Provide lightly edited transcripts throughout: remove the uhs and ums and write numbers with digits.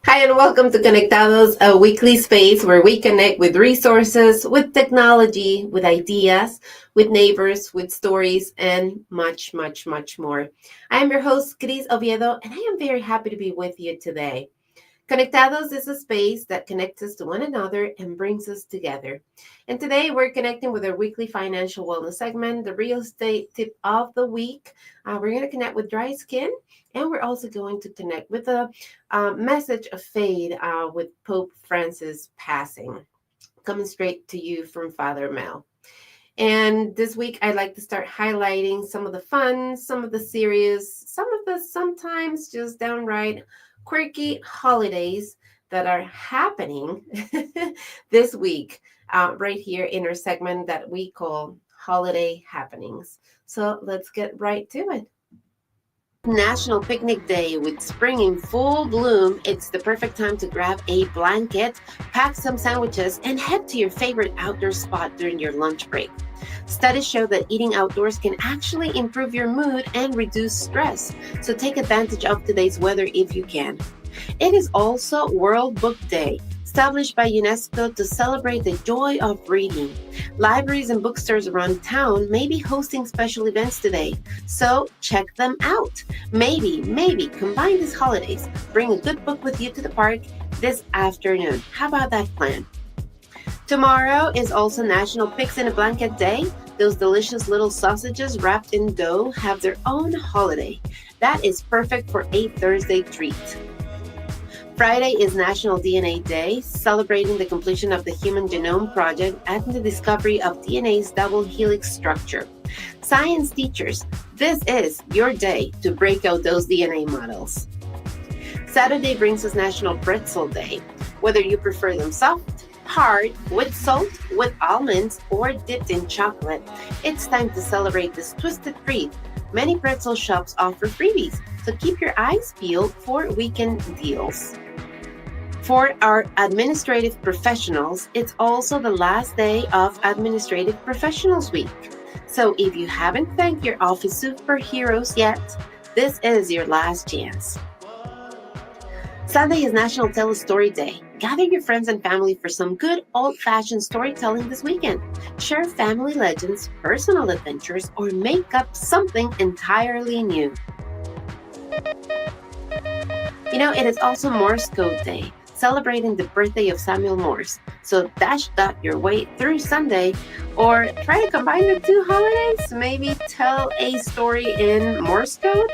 Hi, and welcome to Conectados, a weekly space where we connect with resources, with technology, with ideas, with neighbors, with stories, and much, much, much more. I am your host, Cris Oviedo, and I am very happy to be with you today. Conectados is a space that connects us to one another and brings us together. And today we're connecting with our weekly financial wellness segment, the real estate tip of the week. We're going to connect with dry skin, and we're also going to connect with a message of faith with Pope Francis passing, coming straight to you from Father Mel. And this week, I'd like to start highlighting some of the fun, some of the serious, some of the sometimes just downright quirky holidays that are happening this week, right here in our segment that we call Holiday Happenings. So let's get right to it. National Picnic Day. With spring in full bloom, it's the perfect time to grab a blanket, pack some sandwiches, and head to your favorite outdoor spot during your lunch break. Studies show that eating outdoors can actually improve your mood and reduce stress, so take advantage of today's weather if you can. It is also World Book Day, established by UNESCO to celebrate the joy of reading. Libraries and bookstores around town may be hosting special events today, so check them out. Maybe combine these holidays. Bring a good book with you to the park this afternoon. How about that plan? Tomorrow is also National Pigs in a Blanket Day. Those delicious little sausages wrapped in dough have their own holiday. That is perfect for a Thursday treat. Friday is National DNA Day, celebrating the completion of the Human Genome Project and the discovery of DNA's double helix structure. Science teachers, this is your day to break out those DNA models. Saturday brings us National Pretzel Day. Whether you prefer them soft, hard, with salt, with almonds, or dipped in chocolate, it's time to celebrate this twisted treat. Many pretzel shops offer freebies, so keep your eyes peeled for weekend deals. For our administrative professionals, it's also the last day of Administrative Professionals Week. So if you haven't thanked your office superheroes yet, this is your last chance. Sunday is National Tell a Story Day. Gather your friends and family for some good old-fashioned storytelling this weekend. Share family legends, personal adventures, or make up something entirely new. It is also Morse Code Day, celebrating the birthday of Samuel Morse. So dash dot your way through Sunday, or try to combine the two holidays. Maybe tell a story in Morse code.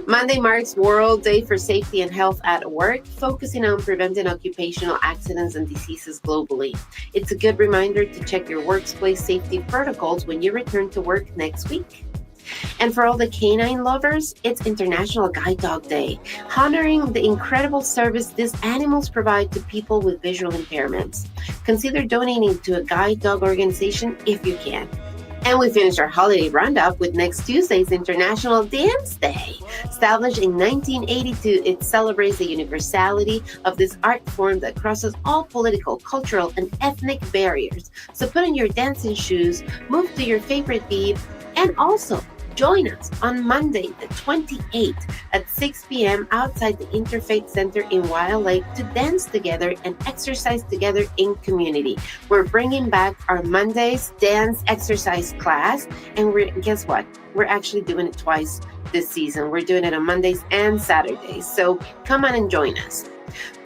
Monday marks World Day for Safety and Health at Work, focusing on preventing occupational accidents and diseases globally. It's a good reminder to check your workplace safety protocols when you return to work next week. And for all the canine lovers, it's International Guide Dog Day, honoring the incredible service these animals provide to people with visual impairments. Consider donating to a guide dog organization if you can. And we finish our holiday roundup with next Tuesday's International Dance Day. Established in 1982, it celebrates the universality of this art form that crosses all political, cultural, and ethnic barriers. So put on your dancing shoes, move to your favorite beat, and also join us on Monday, the 28th at 6 p.m. outside the Interfaith Center in Wild Lake to dance together and exercise together in community. We're bringing back our Mondays dance exercise class, and guess what? We're actually doing it twice this season. We're doing it on Mondays and Saturdays, so come on and join us.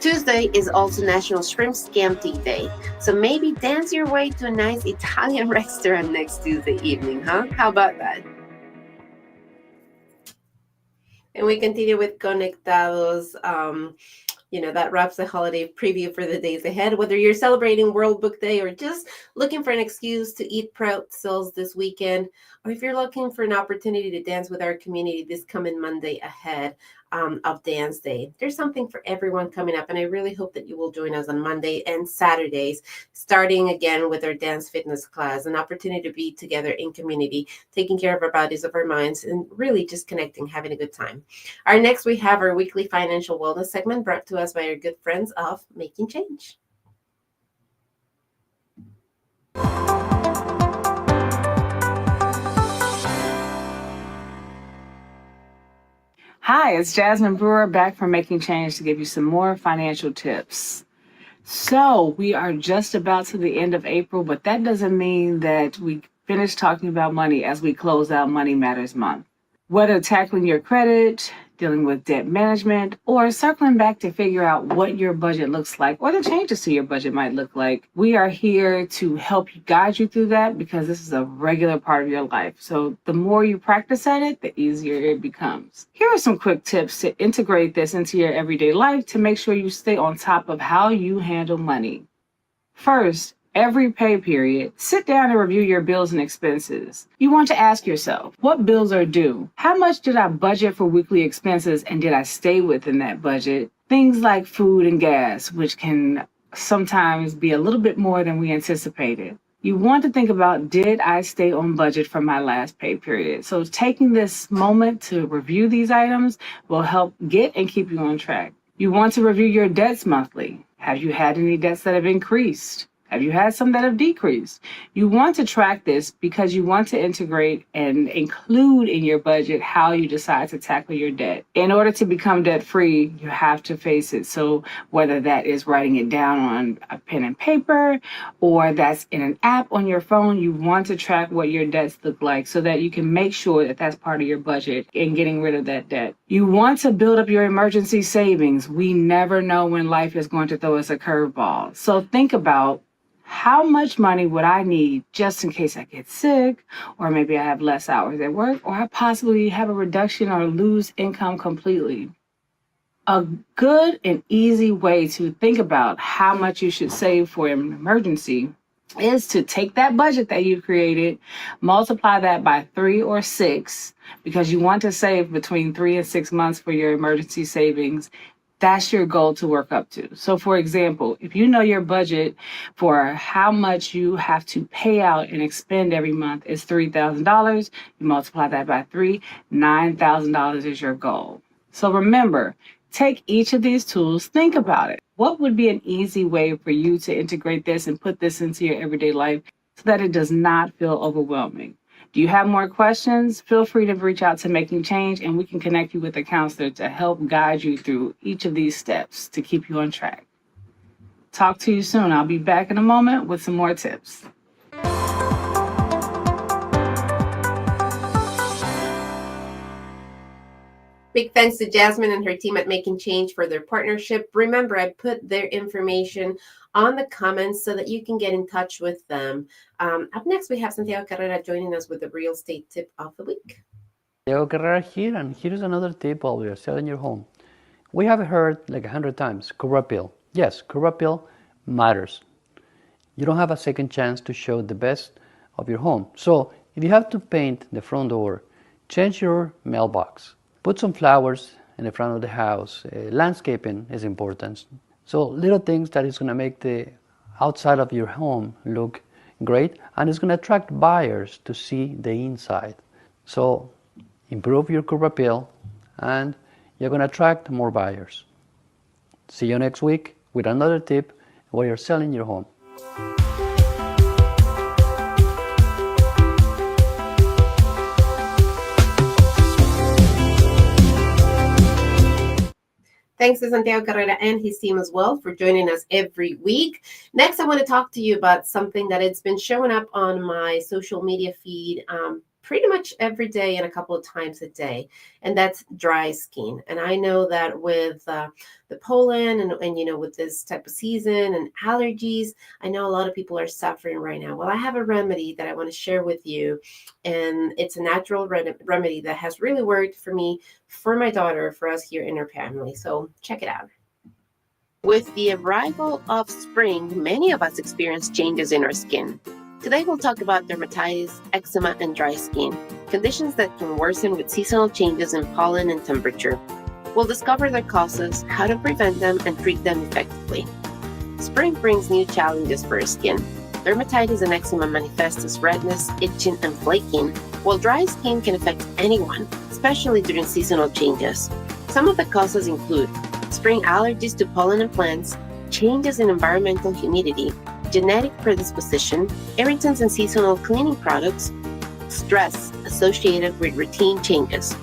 Tuesday is also National Shrimp Scampi Day, so maybe dance your way to a nice Italian restaurant next Tuesday evening, huh? How about that? And we continue with Conectados. That wraps the holiday preview for the days ahead. Whether you're celebrating World Book Day or just looking for an excuse to eat pretzels this weekend, or if you're looking for an opportunity to dance with our community this coming Monday ahead of Dance Day, there's something for everyone coming up. And I really hope that you will join us on Monday and Saturdays, starting again with our dance fitness class, an opportunity to be together in community, taking care of our bodies, of our minds, and really just connecting, having a good time. Next, we have our weekly financial wellness segment brought to us by our good friends of Making Change. Hi, it's Jasmine Brewer back from Making Change to give you some more financial tips. So we are just about to the end of April, but that doesn't mean that we finished talking about money as we close out Money Matters Month. Whether tackling your credit, dealing with debt management, or circling back to figure out what your budget looks like or the changes to your budget might look like, we are here to help you guide you through that because this is a regular part of your life. So the more you practice at it, the easier it becomes. Here are some quick tips to integrate this into your everyday life to make sure you stay on top of how you handle money. First, every pay period, sit down and review your bills and expenses. You want to ask yourself, what bills are due? How much did I budget for weekly expenses and did I stay within that budget? Things like food and gas, which can sometimes be a little bit more than we anticipated. You want to think about, did I stay on budget for my last pay period? So taking this moment to review these items will help get and keep you on track. You want to review your debts monthly. Have you had any debts that have increased? Have you had some that have decreased? You want to track this because you want to integrate and include in your budget how you decide to tackle your debt. In order to become debt-free, you have to face it. So whether that is writing it down on a pen and paper or that's in an app on your phone, you want to track what your debts look like so that you can make sure that that's part of your budget and getting rid of that debt. You want to build up your emergency savings. We never know when life is going to throw us a curveball. So think about, how much money would I need just in case I get sick, or maybe I have less hours at work, or I possibly have a reduction or lose income completely? A good and easy way to think about how much you should save for an emergency is to take that budget that you've created, multiply that by 3 or 6, because you want to save between 3 and 6 months for your emergency savings. That's your goal to work up to. So for example, if you know your budget for how much you have to pay out and expend every month is $3,000, you multiply that by 3, $9,000 is your goal. So remember, take each of these tools, think about it. What would be an easy way for you to integrate this and put this into your everyday life so that it does not feel overwhelming? Do you have more questions? Feel free to reach out to Making Change and we can connect you with a counselor to help guide you through each of these steps to keep you on track. Talk to you soon. I'll be back in a moment with some more tips. Big thanks to Jasmine and her team at Making Change for their partnership. Remember, I put their information on the comments so that you can get in touch with them. Up next, we have Santiago Carrera joining us with the real estate tip of the week. Santiago Carrera here, and here's another tip while you're selling your home. We have heard like 100 times, curb appeal. Yes, curb appeal matters. You don't have a second chance to show the best of your home. So if you have to paint the front door, change your mailbox, put some flowers in the front of the house. Landscaping is important. So little things that is going to make the outside of your home look great, and it's going to attract buyers to see the inside. So improve your curb appeal and you're going to attract more buyers. See you next week with another tip while you're selling your home. Thanks to Santiago Carrera and his team as well for joining us every week. Next, I want to talk to you about something that it's been showing up on my social media feed pretty much every day and a couple of times a day, and that's dry skin. And I know that with the pollen and with this type of season and allergies, I know a lot of people are suffering right now. Well, I have a remedy that I want to share with you, and it's a natural remedy that has really worked for me, for my daughter, for us here in our family. So check it out. With the arrival of spring, many of us experience changes in our skin. Today we'll talk about dermatitis, eczema, and dry skin, conditions that can worsen with seasonal changes in pollen and temperature. We'll discover their causes, how to prevent them, and treat them effectively. Spring brings new challenges for our skin. Dermatitis and eczema manifest as redness, itching, and flaking, while dry skin can affect anyone, especially during seasonal changes. Some of the causes include spring allergies to pollen and plants, changes in environmental humidity, genetic predisposition, irritants and seasonal cleaning products, stress associated with routine changes.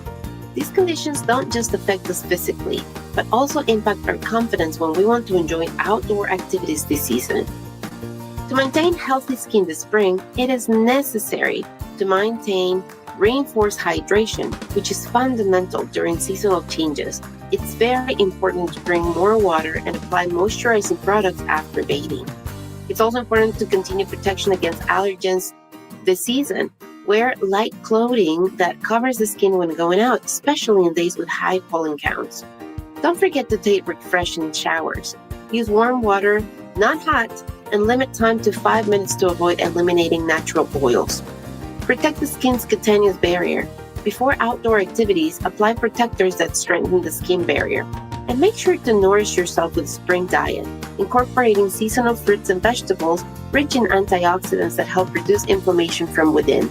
These conditions don't just affect us physically, but also impact our confidence when we want to enjoy outdoor activities this season. To maintain healthy skin this spring, it is necessary to maintain reinforced hydration, which is fundamental during seasonal changes. It's very important to drink more water and apply moisturizing products after bathing. It's also important to continue protection against allergens this season. Wear light clothing that covers the skin when going out, especially in days with high pollen counts. Don't forget to take refreshing showers. Use warm water, not hot, and limit time to 5 minutes to avoid eliminating natural oils. Protect the skin's cutaneous barrier. Before outdoor activities, apply protectors that strengthen the skin barrier. And make sure to nourish yourself with a spring diet, incorporating seasonal fruits and vegetables rich in antioxidants that help reduce inflammation from within.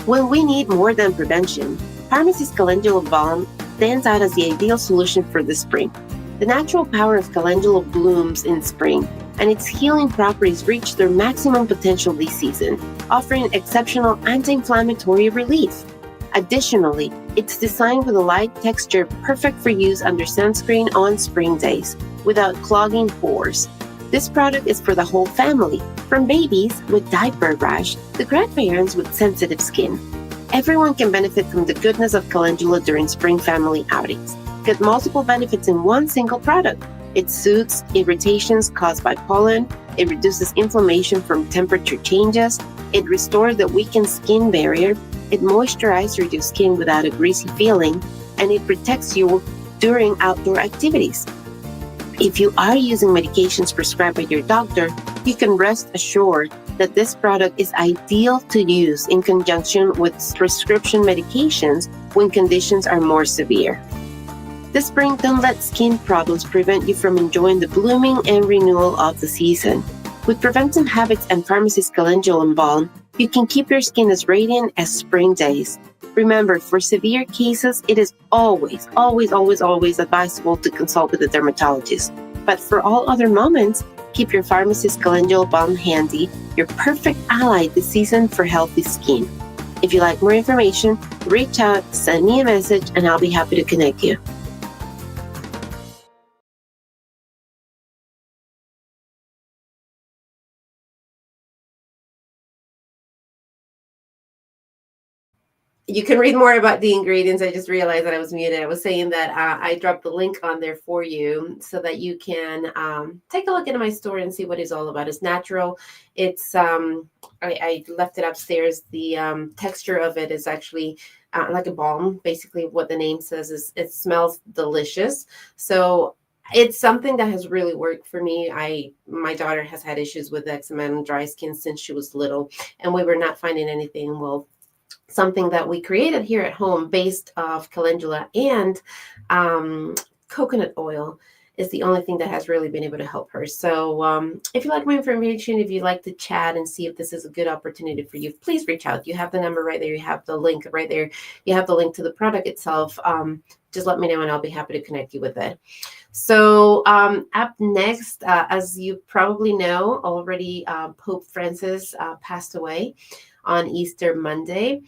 When we need more than prevention, Pharmacy's Calendula Balm stands out as the ideal solution for the spring. The natural power of calendula blooms in spring, and its healing properties reach their maximum potential this season, offering exceptional anti-inflammatory relief. Additionally, it's designed with a light texture perfect for use under sunscreen on spring days, without clogging pores. This product is for the whole family, from babies with diaper rash to grandparents with sensitive skin. Everyone can benefit from the goodness of calendula during spring family outings. Get multiple benefits in one single product. It soothes irritations caused by pollen, it reduces inflammation from temperature changes, it restores the weakened skin barrier, it moisturizes your skin without a greasy feeling, and it protects you during outdoor activities. If you are using medications prescribed by your doctor, you can rest assured that this product is ideal to use in conjunction with prescription medications when conditions are more severe. This spring, don't let skin problems prevent you from enjoying the blooming and renewal of the season. With Preventive Habits and Pharmacy's Calendula Balm, you can keep your skin as radiant as spring days. Remember, for severe cases, it is always advisable to consult with a dermatologist. But for all other moments, keep your Pharmacy's Calendula Balm handy, your perfect ally this season for healthy skin. If you'd like more information, reach out, send me a message, and I'll be happy to connect you. You can read more about the ingredients. I just realized that I was muted. I was saying that I dropped the link on there for you so that you can take a look into my store and see what it's all about. It's natural. It's I left it upstairs. The texture of it is actually like a balm. Basically, what the name says is it smells delicious. So it's something that has really worked for me. My daughter has had issues with eczema and dry skin since she was little, and we were not finding anything. Well, something that we created here at home based off calendula and coconut oil is the only thing that has really been able to help her. So if you like my information, if you'd like to chat and see if this is a good opportunity for you, please reach out. You have the number right there. You have the link right there. You have the link to the product itself. Just let me know and I'll be happy to connect you with it. So up next, as you probably know already, Pope Francis passed away on Easter Monday.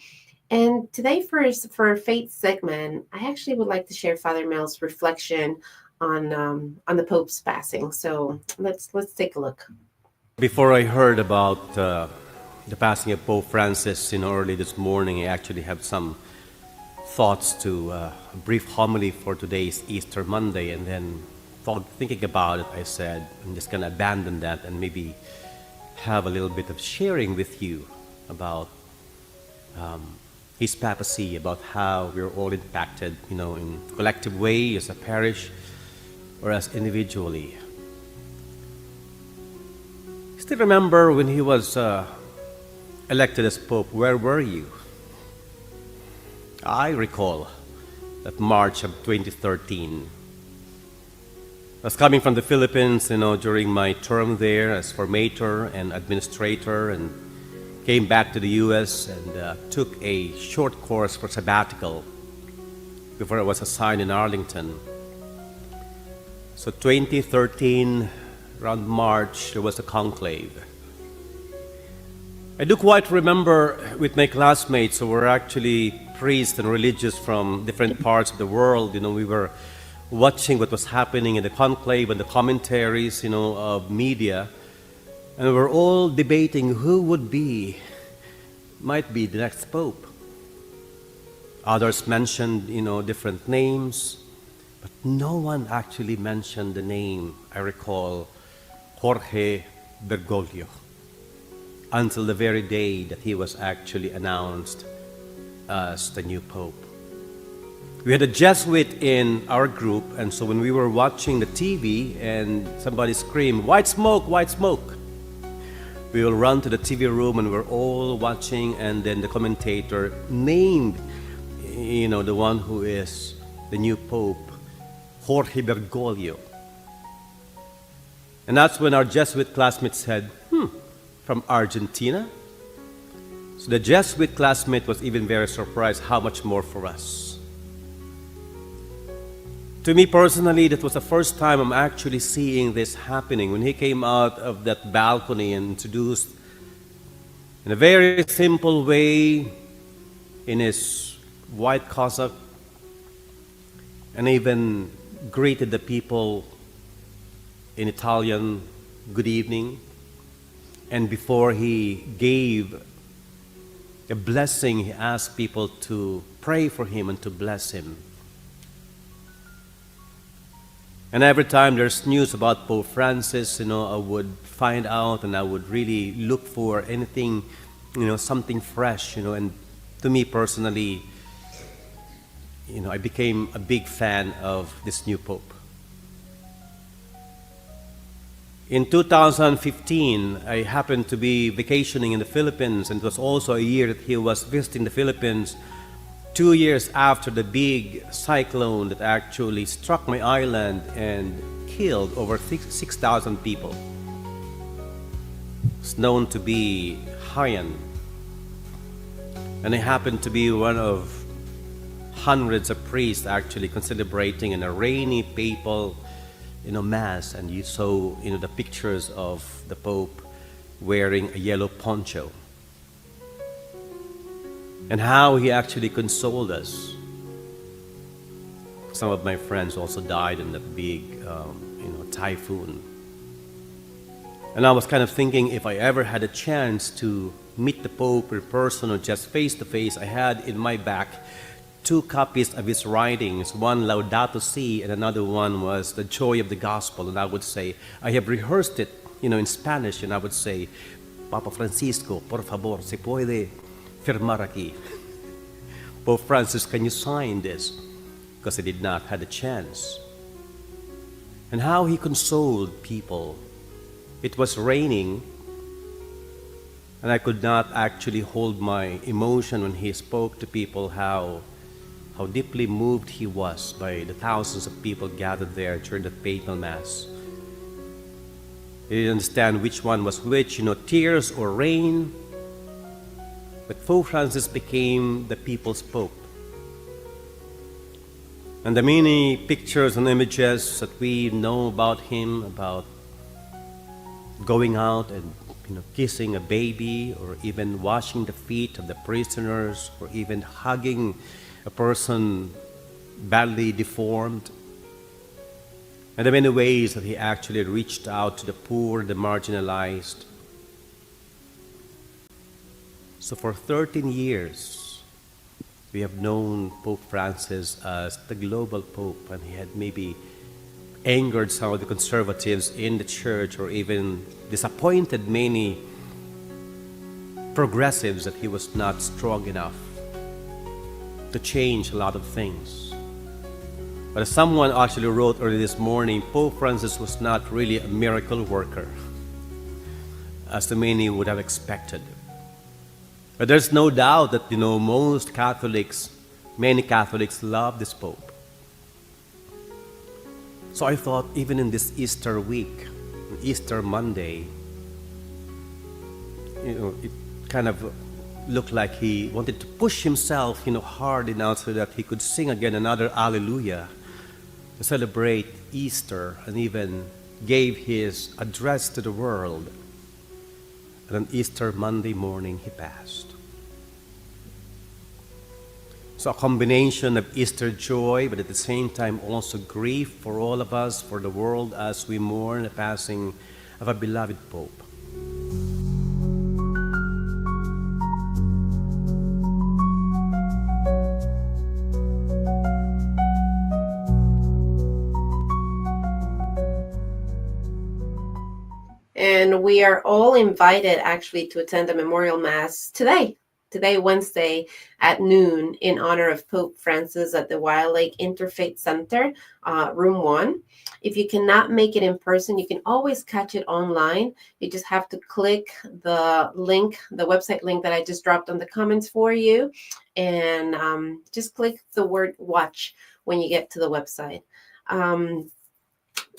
And today for our faith segment, I actually would like to share Father Mel's reflection on the Pope's passing. So let's take a look. Before I heard about the passing of Pope Francis, early this morning, I actually have some thoughts to a brief homily for today's Easter Monday, and then thinking about it, I said, I'm just going to abandon that and maybe have a little bit of sharing with you about his papacy, about how we're all impacted, in a collective way as a parish or as individually. Still remember when he was elected as Pope, where were you? I recall that March of 2013. I was coming from the Philippines, during my term there as formator and administrator, and came back to the U.S. and took a short course for sabbatical before I was assigned in Arlington. So 2013, around March, there was a conclave. I do quite remember with my classmates who were actually priests and religious from different parts of the world, we were watching what was happening in the conclave and the commentaries, of media, and we were all debating who might be the next pope. Others mentioned, different names, but no one actually mentioned the name, I recall, Jorge Bergoglio, until the very day that he was actually announced as the new pope. We had a Jesuit in our group, and so when we were watching the TV and somebody screamed, "White smoke, white smoke," we will run to the TV room and we're all watching, and then the commentator named, the one who is the new pope, Jorge Bergoglio. And that's when our Jesuit classmate said, from Argentina? So the Jesuit classmate was even very surprised, how much more for us. To me personally, that was the first time I'm actually seeing this happening. When he came out of that balcony and introduced in a very simple way in his white cassock, and even greeted the people in Italian, "Good evening." And before he gave a blessing, he asked people to pray for him and to bless him. And every time there's news about Pope Francis, I would find out and I would really look for anything, something fresh, and to me personally, I became a big fan of this new Pope. In 2015, I happened to be vacationing in the Philippines, and it was also a year that he was visiting the Philippines 2 years after the big cyclone that actually struck my island and killed over 6,000 people. It's known to be Haiyan. And I happened to be one of hundreds of priests actually celebrating in a rainy papal mass, and you saw the pictures of the Pope wearing a yellow poncho, and how he actually consoled us. Some of my friends also died in that big typhoon, and I was kind of thinking, if I ever had a chance to meet the Pope in person or just face to face, I had in my back 2 copies of his writings, one Laudato Si and another one was The Joy of the Gospel. And I would say, I have rehearsed it, in Spanish, and I would say, "Papa Francisco, por favor, se puede firmar aquí." Pope Francis, can you sign this? Because I did not have a chance. And how he consoled people. It was raining, and I could not actually hold my emotion when he spoke to people, how deeply moved he was by the thousands of people gathered there during the papal mass. He didn't understand which one was which, tears or rain. But Pope Francis became the people's Pope. And the many pictures and images that we know about him, about going out and kissing a baby, or even washing the feet of the prisoners, or even hugging a person badly deformed, and the many ways that he actually reached out to the poor, the marginalized. So for 13 years, we have known Pope Francis as the global Pope, and he had maybe angered some of the conservatives in the church or even disappointed many progressives that he was not strong enough to change a lot of things. But as someone actually wrote early this morning, Pope Francis was not really a miracle worker, as the many would have expected. But there's no doubt that, most Catholics, many Catholics love this Pope. So I thought even in this Easter week, Easter Monday, it kind of looked like he wanted to push himself, hard enough so that he could sing again another Alleluia to celebrate Easter, and even gave his address to the world. And on Easter Monday morning, he passed. So a combination of Easter joy, but at the same time also grief for all of us, for the world, as we mourn the passing of a beloved Pope. And we are all invited actually to attend the memorial mass today, Wednesday at noon, in honor of Pope Francis at the Wild Lake Interfaith Center, room 1. If you cannot make it in person, you can always catch it online. You just have to click the link, the website link that I just dropped on the comments for you, and just click the word watch when you get to the website.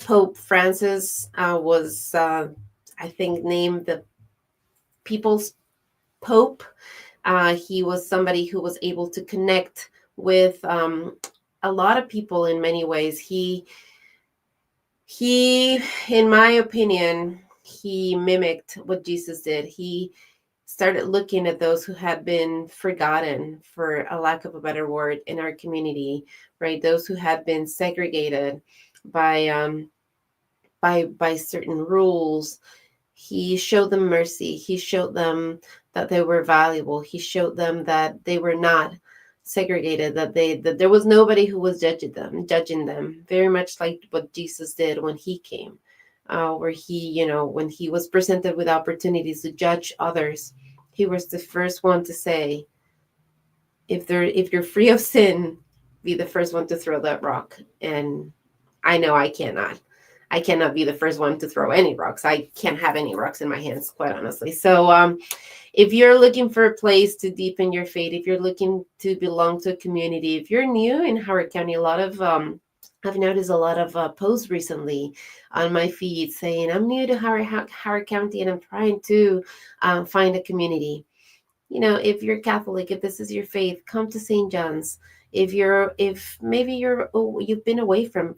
Pope Francis was, I think, named the People's Pope. He was somebody who was able to connect with a lot of people in many ways. He, in my opinion, he mimicked what Jesus did. He started looking at those who had been forgotten, for a lack of a better word, in our community, right? Those who had been segregated by certain rules. He showed them mercy. He showed them that they were valuable. He showed them that they were not segregated, that there was nobody who was judging them, very much like what Jesus did when he came, where he, when he was presented with opportunities to judge others, he was the first one to say, if you're free of sin, be the first one to throw that rock. And I know I cannot be the first one to throw any rocks. I can't have any rocks in my hands, quite honestly. So if you're looking for a place to deepen your faith, if you're looking to belong to a community, if you're new in Howard County, I've noticed a lot of posts recently on my feed saying, I'm new to Howard County and I'm trying to find a community. If you're Catholic, if this is your faith, come to St. John's. If maybe you've been away from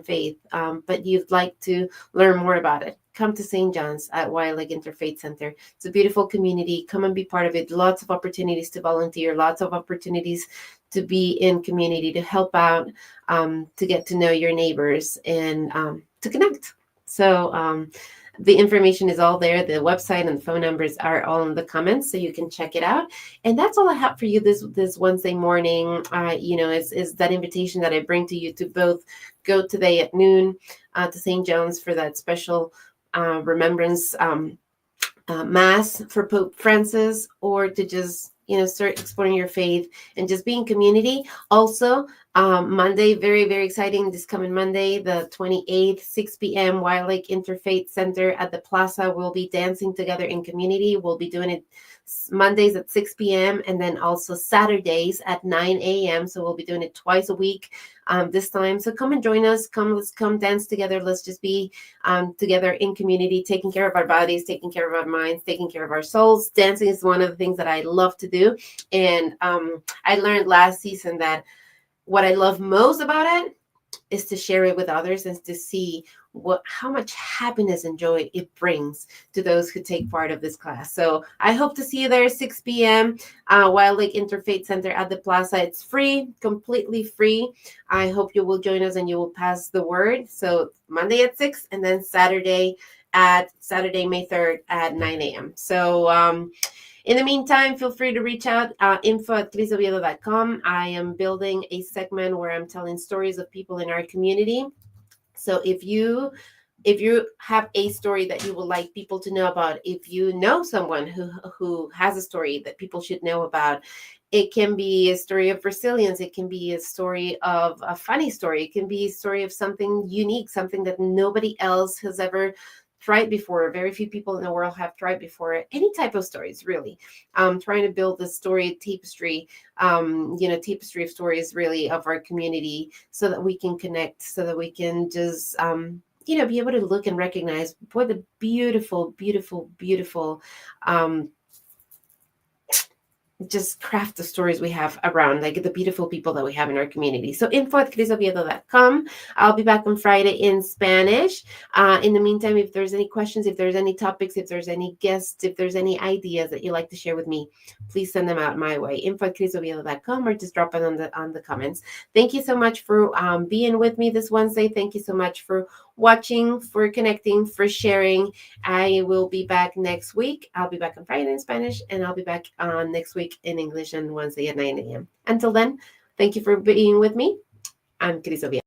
faith, but you'd like to learn more about it, come to St. John's at Wild Lake Interfaith Center. It's a beautiful community. Come and be part of it. Lots of opportunities to volunteer, lots of opportunities to be in community, to help out, to get to know your neighbors, and to connect. So the information is all there. The website and the phone numbers are all in the comments, so you can check it out. And that's all I have for you this Wednesday morning. Is that invitation that I bring to you to both go today at noon to St. John's for that special remembrance mass for Pope Francis, or to just start exploring your faith and just be in community. Also, Monday, very, very exciting, this coming Monday, the 28th, 6 p.m., Wild Lake Interfaith Center at the Plaza. We'll be dancing together in community. We'll be doing it Mondays at 6 p.m. and then also Saturdays at 9 a.m. So we'll be doing it twice a week this time. So come and join us. Let's come dance together. Let's just be together in community, taking care of our bodies, taking care of our minds, taking care of our souls. Dancing is one of the things that I love to do. And I learned last season that what I love most about it is to share it with others and to see how much happiness and joy it brings to those who take part of this class. So I hope to see you there, 6 p.m. Wild Lake Interfaith Center at the Plaza. It's free, completely free. I hope you will join us and you will pass the word. So Monday at 6 and then Saturday May 3rd at 9 a.m. So In the meantime, feel free to reach out, info@crisoviedo.com. I am building a segment where I'm telling stories of people in our community. So if you have a story that you would like people to know about, if you know someone who has a story that people should know about, it can be a story of resilience, it can be a story of a funny story, it can be a story of something unique, something that nobody else has ever tried before, very few people in the world have tried before, any type of stories really. Trying to build the story tapestry, tapestry of stories really of our community, so that we can connect, so that we can just be able to look and recognize what the beautiful, beautiful, beautiful just craft the stories we have around, like the beautiful people that we have in our community. So info@crisoviedo.com. I'll be back on Friday in Spanish. In the meantime, if there's any questions, if there's any topics, if there's any guests, if there's any ideas that you'd like to share with me, please send them out my way. info@crisoviedo.com, or just drop it on the comments. Thank you so much for being with me this Wednesday. Thank you so much for watching, for connecting, for sharing. I will be back next week. I'll be back on Friday in Spanish, and I'll be back on next week in English on Wednesday at 9 a.m. Until then, thank you for being with me. I'm Crisovia.